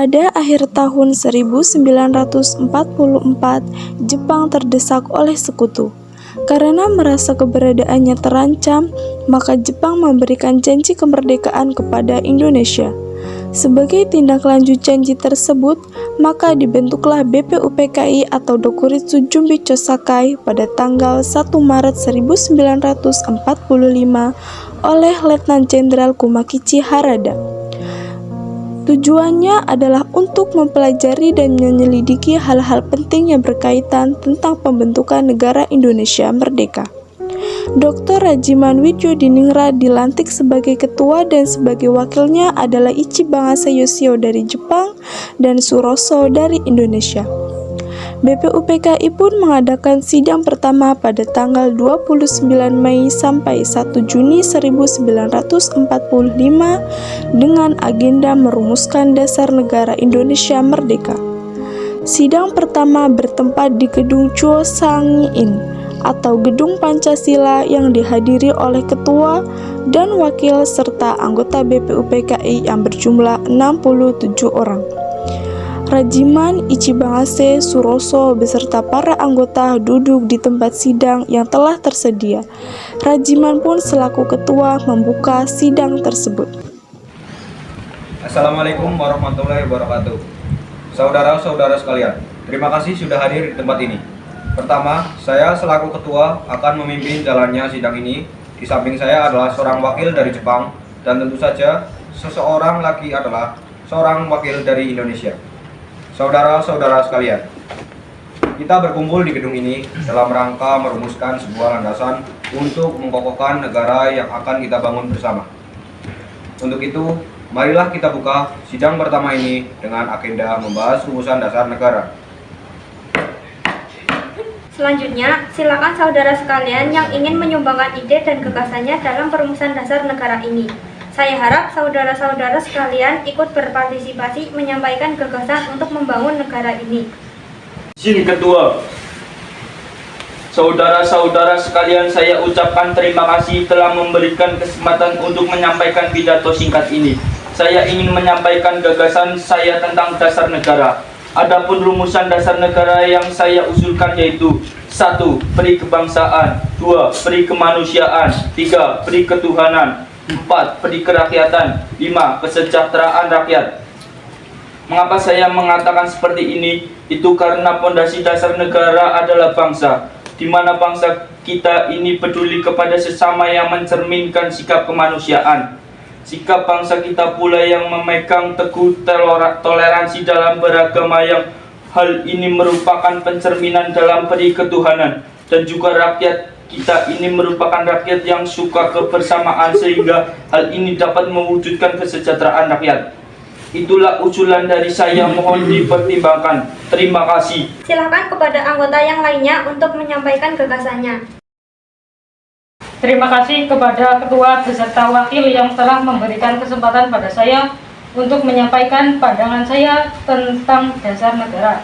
Pada akhir tahun 1944, Jepang terdesak oleh sekutu. Karena merasa keberadaannya terancam, maka Jepang memberikan janji kemerdekaan kepada Indonesia. Sebagai tindak lanjut janji tersebut, maka dibentuklah BPUPKI atau Dokuritsu Jumbi Chosakai pada tanggal 1 Maret 1945 oleh Letnan Jenderal Kumakichi Harada. Tujuannya adalah untuk mempelajari dan menyelidiki hal-hal penting yang berkaitan tentang pembentukan negara Indonesia merdeka. Dr. Rajiman Widyodiningrat dilantik sebagai ketua dan sebagai wakilnya adalah Ichibangase Yoshio dari Jepang dan Suroso dari Indonesia. BPUPKI pun mengadakan sidang pertama pada tanggal 29 Mei sampai 1 Juni 1945 dengan agenda merumuskan dasar negara Indonesia merdeka. Sidang pertama bertempat di Gedung Chuo-Sang-in atau Gedung Pancasila yang dihadiri oleh ketua dan wakil serta anggota BPUPKI yang berjumlah 67 orang. Rajiman, Ichibangase, Suroso beserta para anggota duduk di tempat sidang yang telah tersedia. Rajiman pun selaku ketua membuka sidang tersebut. Assalamualaikum warahmatullahi wabarakatuh. Saudara-saudara sekalian, terima kasih sudah hadir di tempat ini. Pertama, saya selaku ketua akan memimpin jalannya sidang ini. Di samping saya adalah seorang wakil dari Jepang dan tentu saja seseorang lagi adalah seorang wakil dari Indonesia. Saudara-saudara sekalian, kita berkumpul di gedung ini dalam rangka merumuskan sebuah landasan untuk mengokohkan negara yang akan kita bangun bersama. Untuk itu, marilah kita buka sidang pertama ini dengan agenda membahas rumusan dasar negara. Selanjutnya, silakan saudara sekalian yang ingin menyumbangkan ide dan gagasannya dalam perumusan dasar negara ini. Saya harap saudara-saudara sekalian ikut berpartisipasi menyampaikan gagasan untuk membangun negara ini. Izin Ketua. Saudara-saudara sekalian, saya ucapkan terima kasih telah memberikan kesempatan untuk menyampaikan pidato singkat ini. Saya ingin menyampaikan gagasan saya tentang dasar negara. Adapun rumusan dasar negara yang saya usulkan yaitu 1. Peri kebangsaan, 2. Peri kemanusiaan, 3. Peri ketuhanan, 4. Peri kerakyatan, 5. Kesejahteraan rakyat. Mengapa saya mengatakan seperti ini? Itu karena pondasi dasar negara adalah bangsa, di mana bangsa kita ini peduli kepada sesama yang mencerminkan sikap kemanusiaan. Sikap bangsa kita pula yang memegang teguh toleransi dalam beragama, yang hal ini merupakan pencerminan dalam peri ketuhanan, dan juga rakyat kita ini merupakan rakyat yang suka kebersamaan, sehingga hal ini dapat mewujudkan kesejahteraan rakyat. Itulah usulan dari saya, mohon dipertimbangkan. Terima kasih. Silakan kepada anggota yang lainnya untuk menyampaikan gagasannya. Terima kasih kepada ketua beserta wakil yang telah memberikan kesempatan pada saya untuk menyampaikan pandangan saya tentang dasar negara.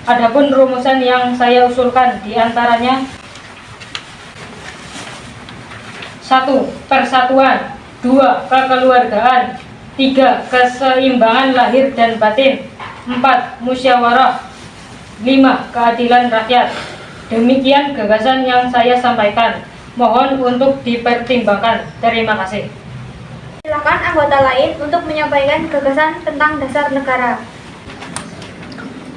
Adapun rumusan yang saya usulkan diantaranya: 1. Persatuan, 2. Kekeluargaan, 3. Keseimbangan lahir dan batin, 4. Musyawarah, 5. Keadilan rakyat. Demikian gagasan yang saya sampaikan. Mohon untuk dipertimbangkan. Terima kasih. Silakan anggota lain untuk menyampaikan gagasan tentang dasar negara.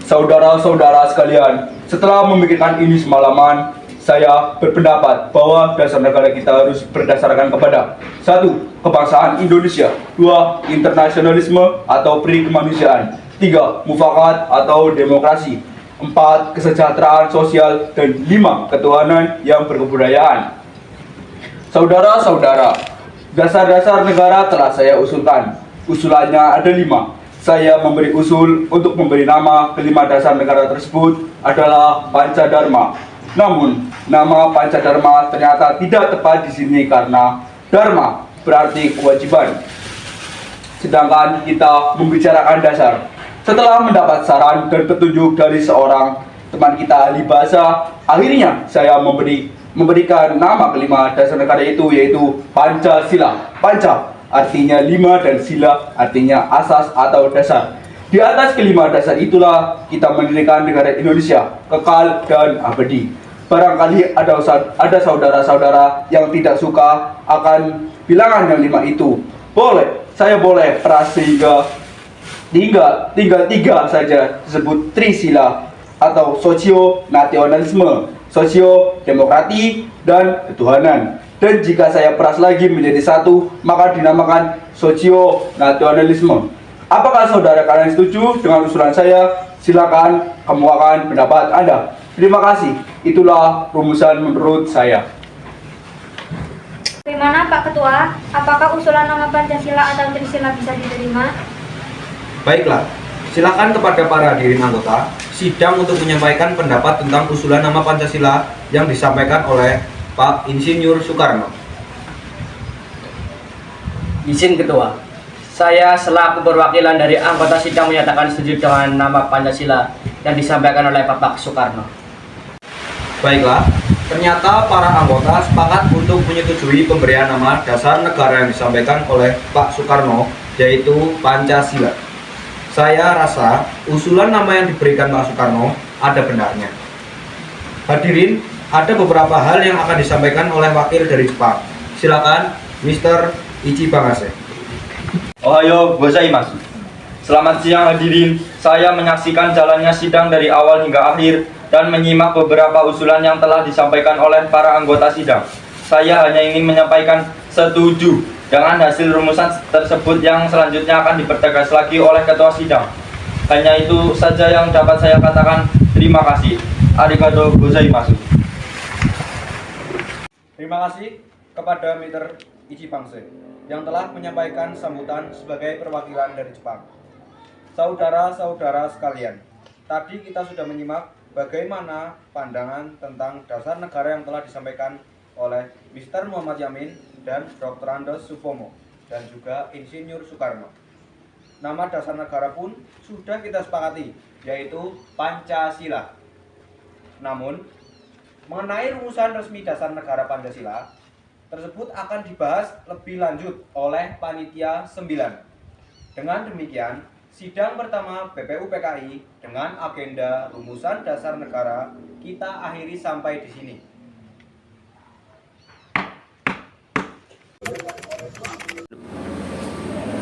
Saudara-saudara sekalian, setelah memikirkan ini semalaman, saya berpendapat bahwa dasar negara kita harus berdasarkan kepada 1. Kebangsaan Indonesia, 2. Internasionalisme atau peri kemanusiaan, 3. Mufakat atau demokrasi, 4. Kesejahteraan sosial, dan 5. Ketuhanan yang berkebudayaan. Saudara-saudara, dasar-dasar negara telah saya usulkan. Usulannya ada 5. Saya memberi usul untuk memberi nama kelima dasar negara tersebut adalah Pancadharma. Namun, nama Pancadharma ternyata tidak tepat di sini karena Dharma berarti kewajiban. Sedangkan kita membicarakan dasar. Setelah mendapat saran dan petunjuk dari seorang teman kita ahli bahasa, akhirnya saya memberikan nama kelima dasar negara itu, yaitu Pancasila. Panca artinya 5 dan sila artinya asas atau dasar. Di atas kelima dasar itulah kita mendirikan negara Indonesia kekal dan abadi. Barangkali ada saudara-saudara yang tidak suka akan bilangan yang 5 itu. Saya boleh peras sehingga tinggal 3 saja disebut Trisila atau sosio-nasionalisme, sosio-demokrati, dan ketuhanan. Dan jika saya peras lagi menjadi 1, maka dinamakan sosio-nasionalisme. Apakah saudara kalian setuju dengan usulan saya? Silakan kemukakan pendapat Anda. Terima kasih. Itulah rumusan menurut saya. Bagaimana Pak Ketua? Apakah usulan nama Pancasila atau Trisila bisa diterima? Baiklah, silakan kepada para hadirin anggota sidang untuk menyampaikan pendapat tentang usulan nama Pancasila yang disampaikan oleh Pak Insinyur Soekarno. Izin Ketua. Saya selaku perwakilan dari anggota sidang menyatakan setuju dengan nama Pancasila yang disampaikan oleh Bapak Soekarno. Baiklah, ternyata para anggota sepakat untuk menyetujui pemberian nama dasar negara yang disampaikan oleh Pak Soekarno, yaitu Pancasila. Saya rasa usulan nama yang diberikan Pak Soekarno ada benarnya. Hadirin, ada beberapa hal yang akan disampaikan oleh wakil dari Jepang. Silakan, Mr. Ichi Bangase. Ohayo gozaimasu. Selamat siang hadirin. Saya menyaksikan jalannya sidang dari awal hingga akhir dan menyimak beberapa usulan yang telah disampaikan oleh para anggota sidang. Saya hanya ingin menyampaikan setuju dengan hasil rumusan tersebut yang selanjutnya akan dipertegas lagi oleh ketua sidang. Hanya itu saja yang dapat saya katakan. Terima kasih. Arigato gozaimasu. Terima kasih kepada Mr. Ichi Bangse yang telah menyampaikan sambutan sebagai perwakilan dari Jepang. Saudara-saudara sekalian, tadi kita sudah menyimak bagaimana pandangan tentang dasar negara yang telah disampaikan oleh Mr. Muhammad Yamin dan Dr. Andes Supomo dan juga Insinyur Soekarno. Nama dasar negara pun sudah kita sepakati, yaitu Pancasila. Namun, mengenai rumusan resmi dasar negara Pancasila tersebut akan dibahas lebih lanjut oleh Panitia 9. Dengan demikian, sidang pertama BPU PKI dengan agenda rumusan dasar negara kita akhiri sampai di sini.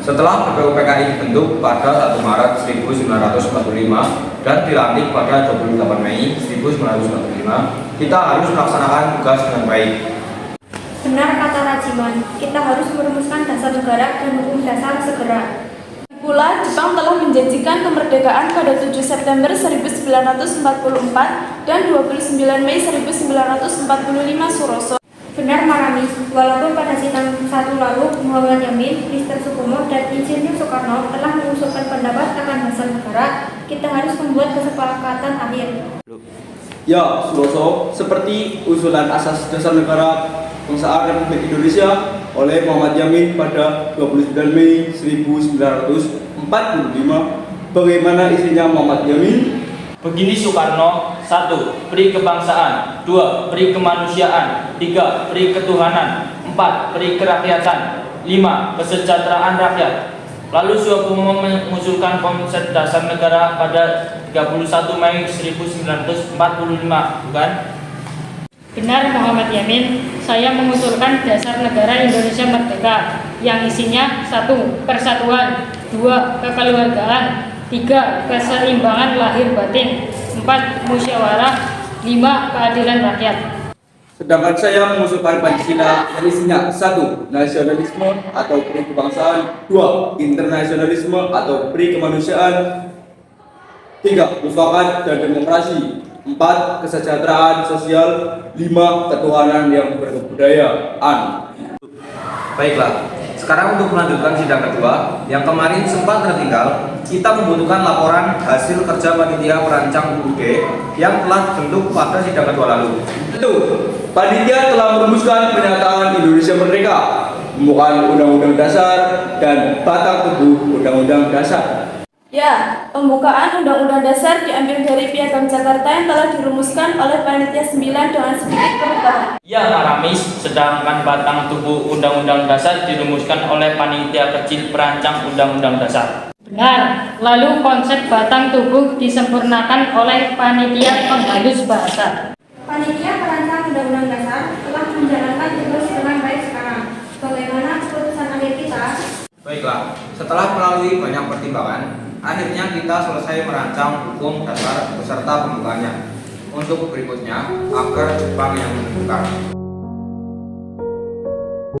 Setelah BPU PKI dibentuk pada 1 Maret 1945 dan dilantik pada 28 Mei 1945, kita harus melaksanakan tugas dengan baik. Benar kata Rajiman, kita harus merumuskan dasar negara dan hukum dasar segera. Pula, Jepang telah menjanjikan kemerdekaan pada 7 September 1944 dan 29 Mei 1945 Suroso. Benar Maramis, walaupun pada sidang 1 lalu Muhammad Yamin, Mr. Supomo, dan Insinyur Soekarno telah mengusulkan pendapat akan dasar negara, kita harus membuat kesepakatan akhir. Ya, Suroso, seperti usulan asas dasar negara Bangsa Republik Indonesia oleh Muhammad Yamin pada 29 Mei 1945. Bagaimana isinya Muhammad Yamin? Begini Soekarno: 1. Peri kebangsaan. 2. Peri kemanusiaan. 3. Peri ketuhanan. 4. Peri kerakyatan. 5. Kesejahteraan rakyat. Lalu Supomo mengusulkan konsep dasar negara pada 31 Mei 1945, bukan? Benar Muhammad Yamin, saya mengusulkan dasar negara Indonesia Merdeka yang isinya 1. Persatuan, 2. Kekeluargaan, 3. Keseimbangan lahir batin, 4. Musyawarah, 5. Keadilan rakyat. Sedangkan saya mengusulkan Pancasila yang isinya 1. Nasionalisme atau peri kebangsaan, 2. Internasionalisme atau peri kemanusiaan, 3. Mufakat dan demokrasi, 4. Kesejahteraan sosial, 5. Ketuhanan yang berkebudayaan. Baiklah, sekarang untuk melanjutkan sidang kedua yang kemarin sempat tertinggal, kita membutuhkan laporan hasil kerja panitia perancang UUD yang telah dibentuk pada sidang kedua lalu. Tentu, panitia telah merumuskan pernyataan Indonesia Merdeka, pembukaan Undang-Undang Dasar, dan batang tubuh Undang-Undang Dasar. Ya, pembukaan Undang-Undang Dasar diambil dari Piagam Jakarta yang telah dirumuskan oleh Panitia 9 dengan sedikit perubahan. Ya Maramis, sedangkan batang tubuh Undang-Undang Dasar dirumuskan oleh panitia kecil perancang Undang-Undang Dasar. Benar. Lalu konsep batang tubuh disempurnakan oleh panitia penghalus bahasa. Panitia perancang Undang-Undang Dasar telah menjalankan tugas dengan baik sekarang. Bagaimana keputusan akhir kita? Baiklah, setelah melalui banyak pertimbangan, akhirnya kita selesai merancang hukum dasar beserta pembukaannya. Untuk berikutnya, agar Jepang yang menentukan.